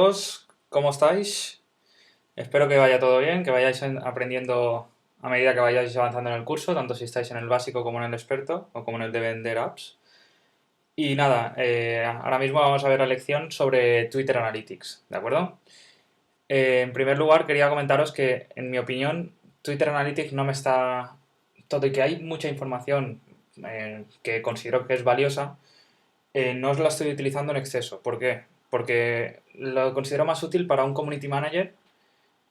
Todos, ¿cómo estáis? Espero que vaya todo bien, que vayáis aprendiendo a medida que vayáis avanzando en el curso, tanto si estáis en el básico como en el experto, o como en el de vender apps. Y nada, ahora mismo vamos a ver la lección sobre Twitter Analytics, ¿de acuerdo? En primer lugar, quería comentaros que, en mi opinión, Twitter Analytics no me está... Todo y que hay mucha información que considero que es valiosa, no os la estoy utilizando en exceso. ¿Por qué? Porque lo considero más útil para un community manager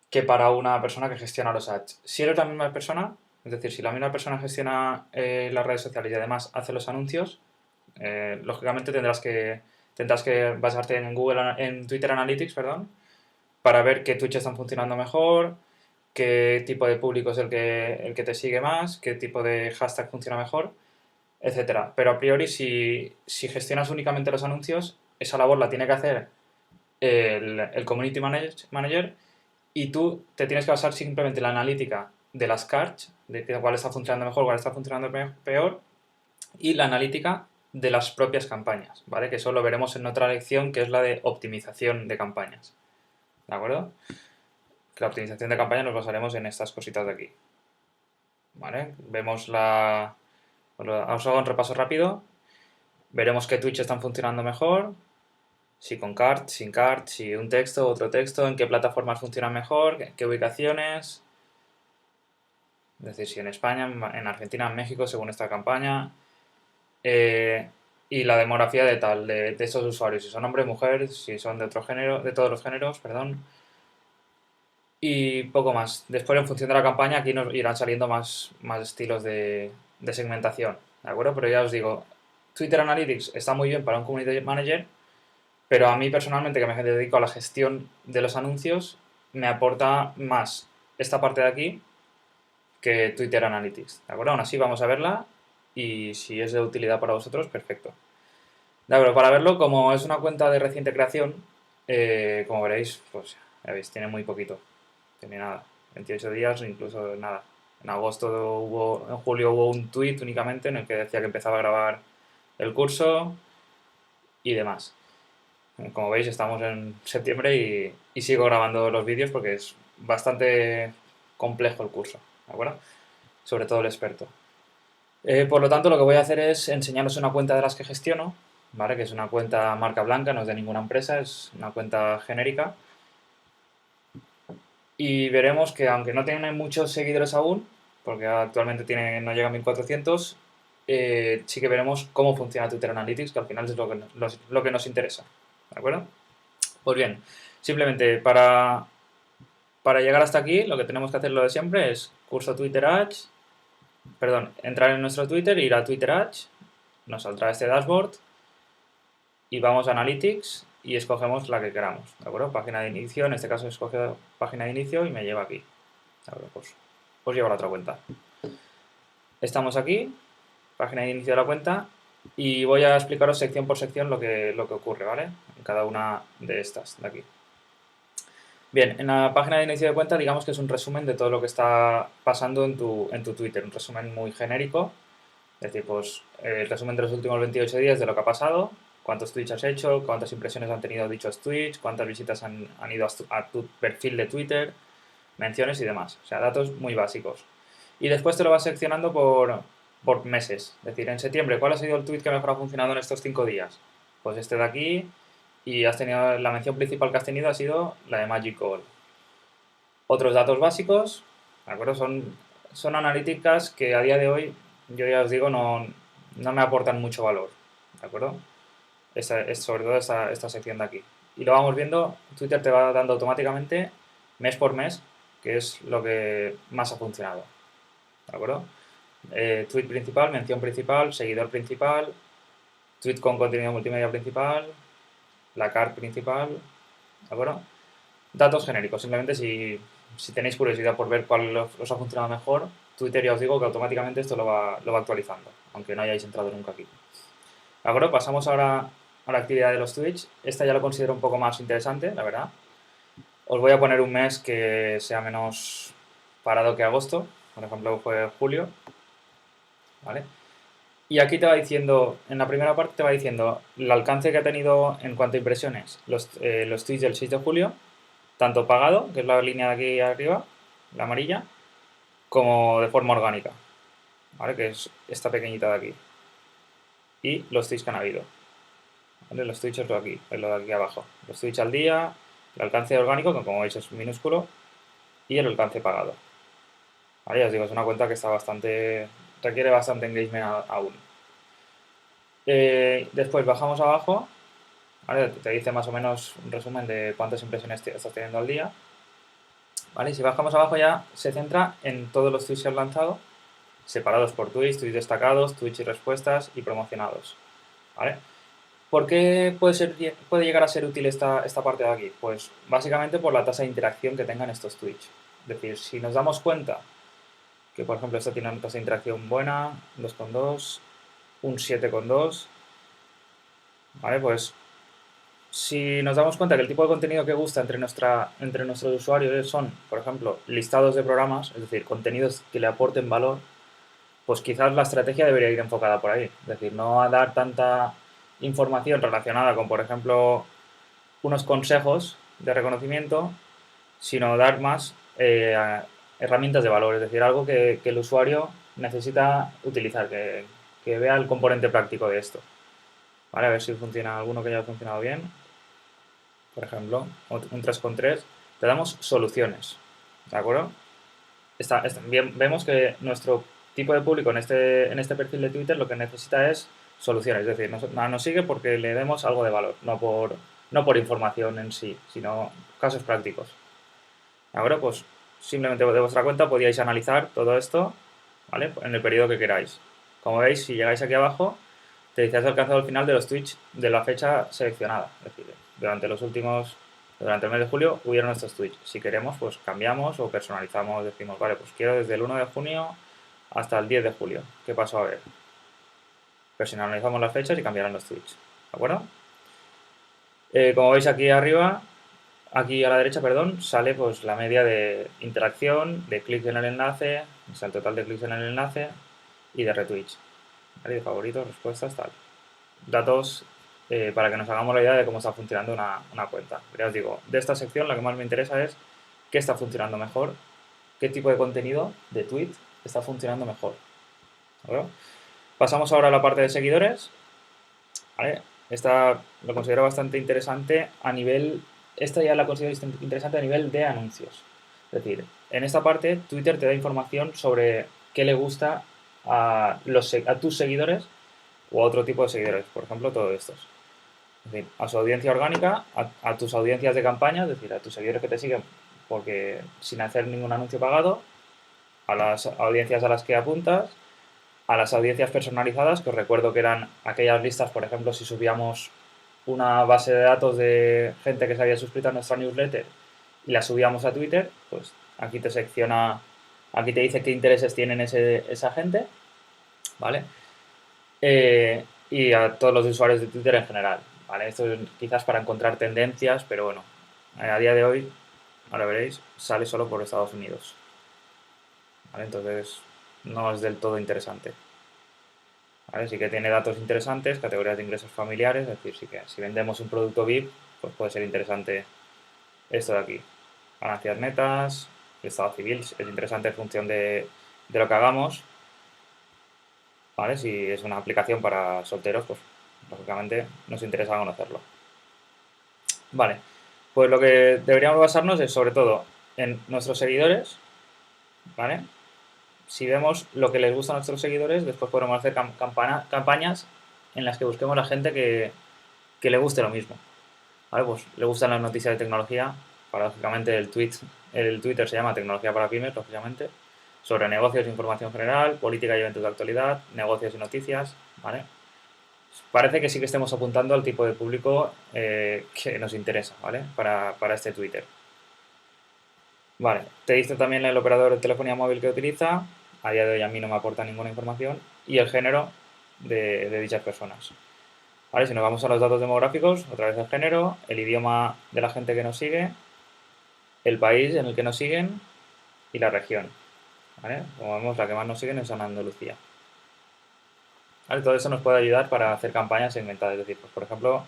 que para una persona que gestiona los ads. Si eres la misma persona, es decir, si la misma persona gestiona las redes sociales y además hace los anuncios, lógicamente tendrás que basarte en en Twitter Analytics, perdón, para ver qué Twitch están funcionando mejor, qué tipo de público es el que te sigue más, qué tipo de hashtag funciona mejor, etcétera. Pero a priori, si gestionas únicamente los anuncios, esa labor la tiene que hacer el community manager, y tú te tienes que basar simplemente en la analítica de las cards, de cuál está funcionando mejor, cuál está funcionando peor, y la analítica de las propias campañas, ¿vale? Que eso lo veremos en otra lección, que es la de optimización de campañas, ¿de acuerdo? Que la optimización de campañas nos basaremos en estas cositas de aquí, ¿vale? Vemos la... Os hago un repaso rápido. Veremos qué Twitch están funcionando mejor, si con cart, sin cart, si un texto, otro texto, en qué plataformas funcionan mejor, en qué ubicaciones, es decir, si en España, en Argentina, en México, según esta campaña, eh, y la demografía de estos usuarios, si son hombres, mujeres, si son de otro género, de todos los géneros, perdón, y poco más. Después, en función de la campaña, aquí nos irán saliendo más estilos de segmentación, ¿de acuerdo? Pero ya os digo, Twitter Analytics está muy bien para un community manager, pero a mí personalmente, que me dedico a la gestión de los anuncios, me aporta más esta parte de aquí que Twitter Analytics, ¿de acuerdo? Aún así vamos a verla y si es de utilidad para vosotros, perfecto. De acuerdo, para verlo, como es una cuenta de reciente creación, como veréis, pues ya veis, tiene muy poquito, tiene nada, 28 días, incluso nada. En julio hubo un tweet únicamente en el que decía que empezaba a grabar el curso y demás. Como veis, estamos en septiembre y sigo grabando los vídeos porque es bastante complejo el curso, ¿de acuerdo? Sobre todo el experto. Por lo tanto, lo que voy a hacer es enseñaros una cuenta de las que gestiono, ¿vale? Que es una cuenta marca blanca, no es de ninguna empresa, es una cuenta genérica. Y veremos que aunque no tiene muchos seguidores aún, porque actualmente no llega a 1400, sí que veremos cómo funciona Twitter Analytics, que al final es lo que nos interesa, ¿de acuerdo? Pues bien, simplemente para llegar hasta aquí, lo que tenemos que hacer lo de siempre es curso Twitter Ads, perdón, entrar en nuestro Twitter, ir a Twitter Ads, nos saldrá este dashboard y vamos a Analytics y escogemos la que queramos, ¿de acuerdo? Página de inicio, en este caso escoge página de inicio y me lleva aquí, ¿de acuerdo? Pues llevo a la otra cuenta. Estamos aquí, página de inicio de la cuenta, y voy a explicaros sección por sección lo que ocurre, ¿vale? En cada una de estas de aquí. Bien, en la página de inicio de cuenta digamos que es un resumen de todo lo que está pasando en tu Twitter, un resumen muy genérico. Es decir, pues el resumen de los últimos 28 días de lo que ha pasado, cuántos tweets has hecho, cuántas impresiones han tenido dichos tweets, cuántas visitas han ido a tu perfil de Twitter, menciones y demás. O sea, datos muy básicos. Y después te lo vas seccionando por meses. Es decir, en septiembre, ¿cuál ha sido el tweet que mejor ha funcionado en estos 5 días? Pues este de aquí, y has tenido la mención principal que has tenido ha sido la de Magic Call. Otros datos básicos, ¿de acuerdo? Son analíticas que a día de hoy, yo ya os digo, no me aportan mucho valor, ¿de acuerdo? Es sobre todo esta sección de aquí. Y lo vamos viendo, Twitter te va dando automáticamente, mes por mes, que es lo que más ha funcionado, ¿de acuerdo? Tweet principal, mención principal, seguidor principal, tweet con contenido multimedia principal, la card principal, ¿de acuerdo? Datos genéricos, simplemente si tenéis curiosidad por ver cuál os ha funcionado mejor, Twitter ya os digo que automáticamente esto lo va actualizando, aunque no hayáis entrado nunca aquí. ¿De acuerdo? Pasamos ahora a la actividad de los tweets. Esta ya lo considero un poco más interesante, la verdad. Os voy a poner un mes que sea menos parado que agosto, por ejemplo fue julio, ¿vale? Y aquí te va diciendo, en la primera parte te va diciendo el alcance que ha tenido en cuanto a impresiones los tweets del 6 de julio, tanto pagado, que es la línea de aquí arriba, la amarilla, como de forma orgánica, ¿vale? Que es esta pequeñita de aquí. Y los tweets que han habido, ¿vale? Los tweets es lo de aquí abajo. Los tweets al día, el alcance orgánico, que como veis es minúsculo, y el alcance pagado. ¿Vale? Ya os digo, es una cuenta que está requiere bastante engagement aún. Después bajamos abajo, ¿vale? Te dice más o menos un resumen de cuántas impresiones estás teniendo al día. ¿Vale? Y si bajamos abajo ya se centra en todos los tweets que has lanzado, separados por tweets, tweets destacados, tweets y respuestas y promocionados. ¿Vale? ¿Por qué puede llegar a ser útil esta parte de aquí? Pues básicamente por la tasa de interacción que tengan estos tweets. Es decir, si nos damos cuenta que, por ejemplo, esto tiene una tasa de interacción buena, 2,2, un 7,2, ¿vale? Pues si nos damos cuenta que el tipo de contenido que gusta entre nuestros usuarios son, por ejemplo, listados de programas, es decir, contenidos que le aporten valor, pues quizás la estrategia debería ir enfocada por ahí. Es decir, no a dar tanta información relacionada con, por ejemplo, unos consejos de reconocimiento, sino dar más herramientas de valor, es decir, algo que el usuario necesita utilizar, que vea el componente práctico de esto. Vale, a ver si funciona alguno que haya funcionado bien. Por ejemplo, un 3,3, te damos soluciones, ¿de acuerdo? Vemos que nuestro tipo de público en este perfil de Twitter lo que necesita es soluciones, es decir, nos sigue porque le demos algo de valor, no por información en sí, sino casos prácticos. ¿De acuerdo? Pues simplemente de vuestra cuenta podíais analizar todo esto, ¿vale? En el periodo que queráis. Como veis, si llegáis aquí abajo, te dice has alcanzado el final de los tweets de la fecha seleccionada. Es decir, durante el mes de julio hubieron estos tweets. Si queremos, pues cambiamos o personalizamos, decimos, vale, pues quiero desde el 1 de junio hasta el 10 de julio. ¿Qué pasó a ver? Personalizamos las fechas y cambiarán los tweets. ¿De acuerdo? Como veis aquí arriba, aquí a la derecha, perdón, sale pues la media de interacción, de clics en el enlace, o sea, el total de clics en el enlace y de retweets. ¿Vale? De favoritos, respuestas, tal. Datos para que nos hagamos la idea de cómo está funcionando una cuenta. Ya os digo, de esta sección lo que más me interesa es qué está funcionando mejor, qué tipo de contenido de tweet está funcionando mejor. ¿Vale? Pasamos ahora a la parte de seguidores. ¿Vale? Esta lo considero bastante interesante a nivel. Esta ya la considero interesante a nivel de anuncios. Es decir, en esta parte Twitter te da información sobre qué le gusta a tus seguidores o a otro tipo de seguidores, por ejemplo, todos estos. Es decir, a su audiencia orgánica, a tus audiencias de campaña, es decir, a tus seguidores que te siguen porque sin hacer ningún anuncio pagado, a las audiencias a las que apuntas, a las audiencias personalizadas, que os recuerdo que eran aquellas listas, por ejemplo, si subíamos una base de datos de gente que se había suscrito a nuestra newsletter y la subíamos a Twitter, pues aquí te secciona, aquí te dice qué intereses tienen esa gente, ¿vale? Y a todos los usuarios de Twitter en general, ¿vale? Esto es quizás para encontrar tendencias, pero bueno, a día de hoy, ahora veréis, sale solo por Estados Unidos, ¿vale? Entonces no es del todo interesante. ¿Vale? Sí que tiene datos interesantes, categorías de ingresos familiares, es decir, sí que si vendemos un producto VIP, pues puede ser interesante esto de aquí. Ganancias netas, estado civil, es interesante en función de lo que hagamos. ¿Vale? Si es una aplicación para solteros, pues lógicamente nos interesa conocerlo. Vale, pues lo que deberíamos basarnos es sobre todo en nuestros seguidores, ¿vale? Si vemos lo que les gusta a nuestros seguidores, después podremos hacer campañas en las que busquemos a la gente que le guste lo mismo. ¿Vale? Pues le gustan las noticias de tecnología, paradójicamente el Twitter se llama Tecnología para Pymes, lógicamente, sobre negocios e información general, política y eventos de actualidad, negocios y noticias, ¿vale? Parece que sí que estemos apuntando al tipo de público que nos interesa, ¿vale? Para este Twitter. Vale, te dice también el operador de telefonía móvil que utiliza, a día de hoy a mí no me aporta ninguna información, y el género de dichas personas. Vale, si nos vamos a los datos demográficos, otra vez el género, el idioma de la gente que nos sigue, el país en el que nos siguen y la región. ¿Vale? Como vemos, la que más nos siguen es Andalucía. ¿Vale? Todo eso nos puede ayudar para hacer campañas segmentadas. Es decir, pues, por ejemplo,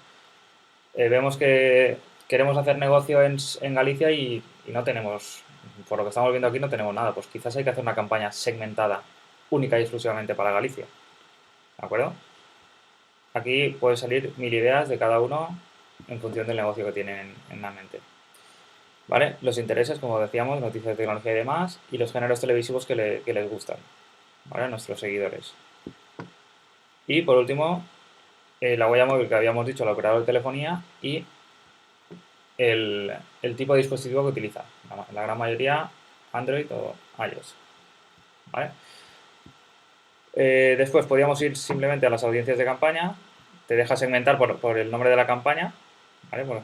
vemos que queremos hacer negocio en Galicia y no tenemos, por lo que estamos viendo aquí, no tenemos nada. Pues quizás hay que hacer una campaña segmentada única y exclusivamente para Galicia. ¿De acuerdo? Aquí pueden salir 1000 ideas de cada uno en función del negocio que tienen en la mente. ¿Vale? Los intereses, como decíamos, noticias de tecnología y demás, y los géneros televisivos que les gustan, ¿vale? A nuestros seguidores. Y por último, la huella móvil que habíamos dicho, el operador de telefonía y el tipo de dispositivo que utiliza. La gran mayoría Android o iOS. ¿Vale? Después podríamos ir simplemente a las audiencias de campaña. Te deja segmentar por el nombre de la campaña. ¿Vale? Por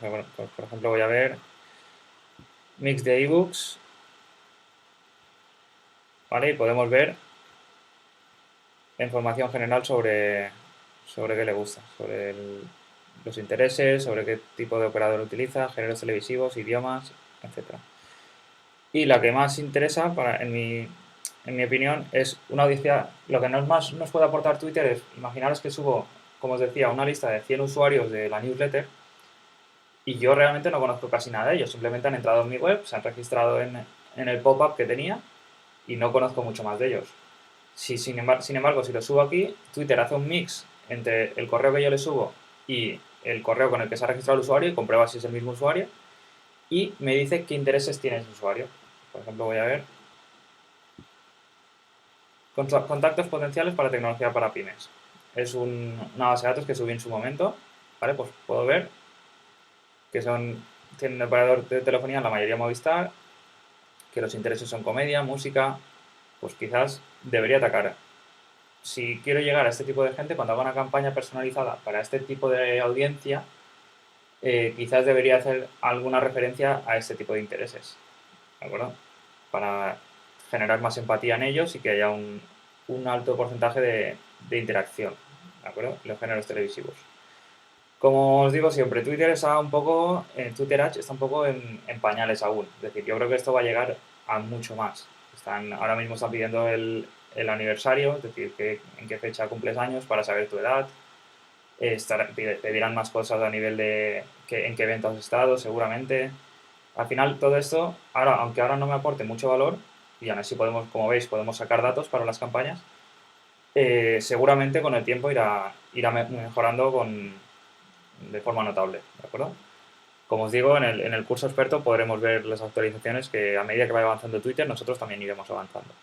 ejemplo, voy a ver mix de ebooks. ¿Vale? Y podemos ver información general sobre qué le gusta, sobre los intereses, sobre qué tipo de operador utiliza, géneros televisivos, idiomas, etcétera. Y la que más interesa, en mi opinión, es una audiencia. Lo que más nos puede aportar Twitter es, imaginaros que subo, como os decía, una lista de 100 usuarios de la newsletter y yo realmente no conozco casi nada de ellos. Simplemente han entrado en mi web, se han registrado en el pop-up que tenía y no conozco mucho más de ellos. Sin embargo, si lo subo aquí, Twitter hace un mix entre el correo que yo le subo y el correo con el que se ha registrado el usuario y comprueba si es el mismo usuario y me dice qué intereses tiene ese usuario. Por ejemplo, voy a ver contactos potenciales para tecnología para pymes. Es una base de datos que subí en su momento, ¿vale? Pues puedo ver que tienen un operador de telefonía, la mayoría Movistar, que los intereses son comedia, música, pues quizás debería atacar. Si quiero llegar a este tipo de gente, cuando haga una campaña personalizada para este tipo de audiencia, quizás debería hacer alguna referencia a este tipo de intereses, ¿de acuerdo? Para generar más empatía en ellos y que haya un alto porcentaje de interacción, ¿de acuerdo? Los géneros televisivos. Como os digo siempre, Twitter Ads está un poco en pañales aún. Es decir, yo creo que esto va a llegar a mucho más. Ahora mismo están pidiendo el aniversario, es decir, en qué fecha cumples años para saber tu edad. Pedirán más cosas a nivel de en qué evento has estado, seguramente. Al final, todo esto, aunque ahora no me aporte mucho valor, y aún así podemos, como veis, podemos sacar datos para las campañas, seguramente con el tiempo irá mejorando de forma notable, ¿de acuerdo? Como os digo, en el curso experto podremos ver las actualizaciones que a medida que vaya avanzando Twitter, nosotros también iremos avanzando.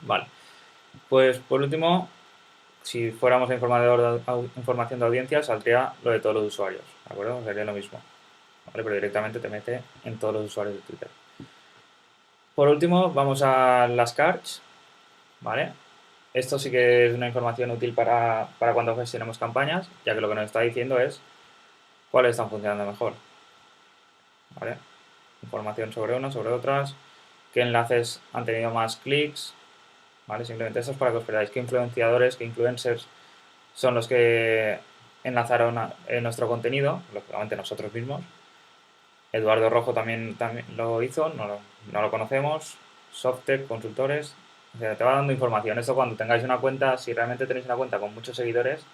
Vale, pues por último, si fuéramos a información de audiencia, saldría lo de todos los usuarios, ¿de acuerdo? Sería lo mismo, ¿vale? Pero directamente te mete en todos los usuarios de Twitter. Por último, vamos a las cards, ¿vale? Esto sí que es una información útil para cuando gestionemos campañas, ya que lo que nos está diciendo es cuáles están funcionando mejor, ¿vale? Información sobre unas, sobre otras, qué enlaces han tenido más clics, ¿vale? Simplemente esto es para que os veáis qué influenciadores, qué influencers son los que enlazaron nuestro contenido, lógicamente nosotros mismos. Eduardo Rojo también lo hizo, no lo conocemos. Softec, consultores, o sea, te va dando información. Esto cuando tengáis una cuenta, si realmente tenéis una cuenta con muchos seguidores,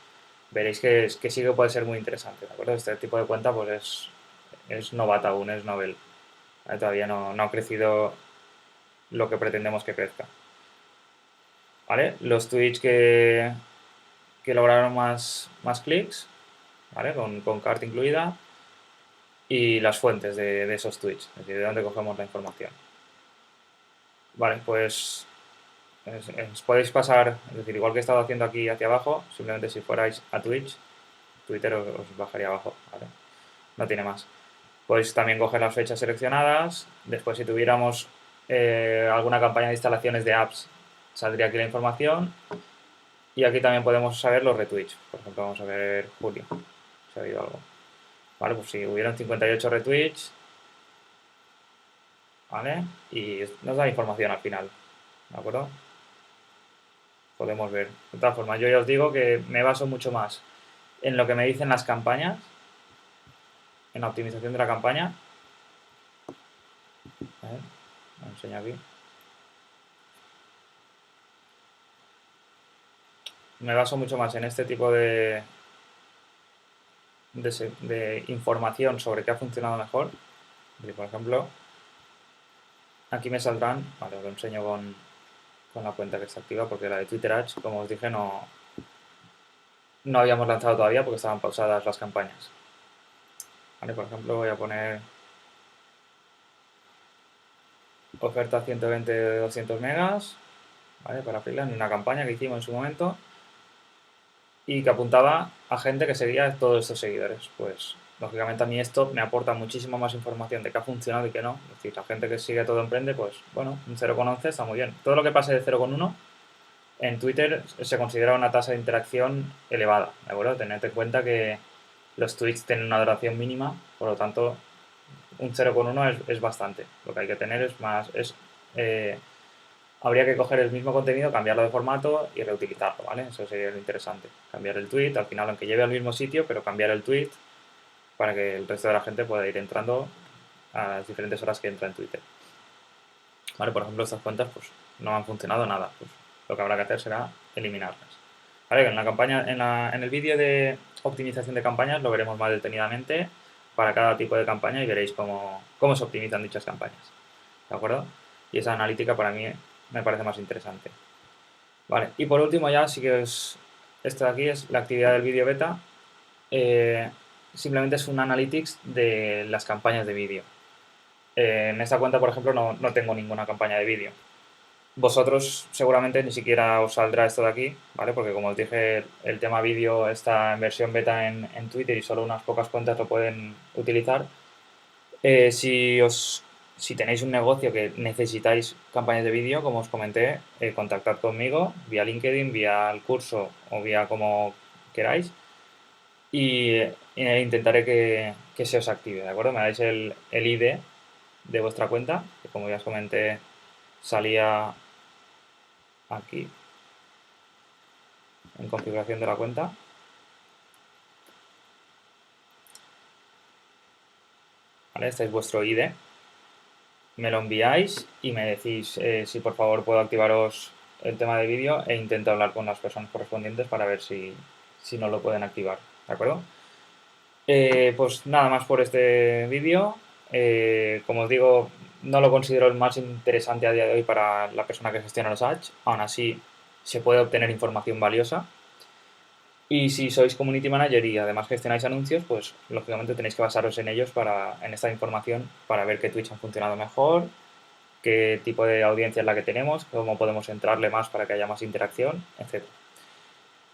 veréis que sí que puede ser muy interesante, ¿de acuerdo? Este tipo de cuenta pues es novata aún, es novel. ¿Vale? Todavía no ha crecido lo que pretendemos que crezca. ¿Vale? Los tweets que lograron más clics, ¿vale? Con cart incluida, y las fuentes de esos tweets, es decir, de dónde cogemos la información. Vale, pues os podéis pasar, es decir, igual que he estado haciendo aquí hacia abajo, simplemente si fuerais a Twitch, Twitter os bajaría abajo, ¿vale? No tiene más. Podéis también coger las fechas seleccionadas, después si tuviéramos alguna campaña de instalaciones de apps, saldría aquí la información, y aquí también podemos saber los retweets. Por ejemplo, vamos a ver julio, si ha habido algo. Vale, pues si hubieron 58 retweets, ¿vale? Y nos da información al final, ¿de acuerdo? Podemos ver. De todas formas, yo ya os digo que me baso mucho más en lo que me dicen las campañas, en la optimización de la campaña. A ver, lo enseño aquí. me baso mucho más en este tipo de información sobre qué ha funcionado mejor. Y, por ejemplo, aquí me saldrán, vale, os lo enseño con la cuenta que está activa, porque la de Twitter Ads, como os dije, no habíamos lanzado todavía porque estaban pausadas las campañas. Vale, por ejemplo, voy a poner oferta 120 de 200 megas, ¿vale? Para freelance, una campaña que hicimos en su momento y que apuntaba a gente que seguía a todos estos seguidores. Pues, lógicamente a mí esto me aporta muchísima más información de qué ha funcionado y qué no. Es decir, la gente que sigue Todo Emprende, pues, bueno, un 0,11 está muy bien. Todo lo que pase de 0,1 en Twitter se considera una tasa de interacción elevada, ¿de acuerdo? Tened en cuenta que los tweets tienen una duración mínima, por lo tanto, un 0,1 es bastante. Lo que hay que tener es más, eh, habría que coger el mismo contenido, cambiarlo de formato y reutilizarlo, ¿vale? Eso sería lo interesante. Cambiar el tweet, al final, aunque lleve al mismo sitio, pero cambiar el tweet para que el resto de la gente pueda ir entrando a las diferentes horas que entra en Twitter. ¿Vale? Por ejemplo, estas cuentas pues no han funcionado nada. Pues lo que habrá que hacer será eliminarlas. ¿Vale? En la campaña, en el vídeo de optimización de campañas lo veremos más detenidamente para cada tipo de campaña y veréis cómo se optimizan dichas campañas. ¿De acuerdo? Y esa analítica para mí me parece más interesante. Vale, y por último ya sí que esto de aquí es la actividad del vídeo beta. Eh, Simplemente es un analytics de las campañas de vídeo. En esta cuenta, por ejemplo, no tengo ninguna campaña de vídeo. Vosotros seguramente ni siquiera os saldrá esto de aquí, ¿vale? Porque como os dije, el tema vídeo está en versión beta en Twitter y solo unas pocas cuentas lo pueden utilizar. Eh, si os, si tenéis un negocio que necesitáis campañas de vídeo, como os comenté, contactad conmigo vía LinkedIn, vía el curso o vía como queráis y intentaré que se os active, ¿de acuerdo? Me dais el ID de vuestra cuenta, que como ya os comenté salía aquí en configuración de la cuenta. ¿Vale? Este es vuestro ID. Me lo enviáis y me decís si por favor puedo activaros el tema de vídeo e intento hablar con las personas correspondientes para ver si no lo pueden activar. ¿De acuerdo? Pues nada más por este vídeo. Como os digo, no lo considero el más interesante a día de hoy para la persona que gestiona los ads. Aún así, se puede obtener información valiosa. Y si sois community manager y además gestionáis anuncios, pues lógicamente tenéis que basaros en ellos en esta información para ver qué Twitch han funcionado mejor, qué tipo de audiencia es la que tenemos, cómo podemos entrarle más para que haya más interacción, etcétera.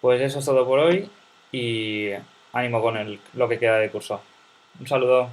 Pues eso es todo por hoy y ánimo con lo que queda de curso. Un saludo.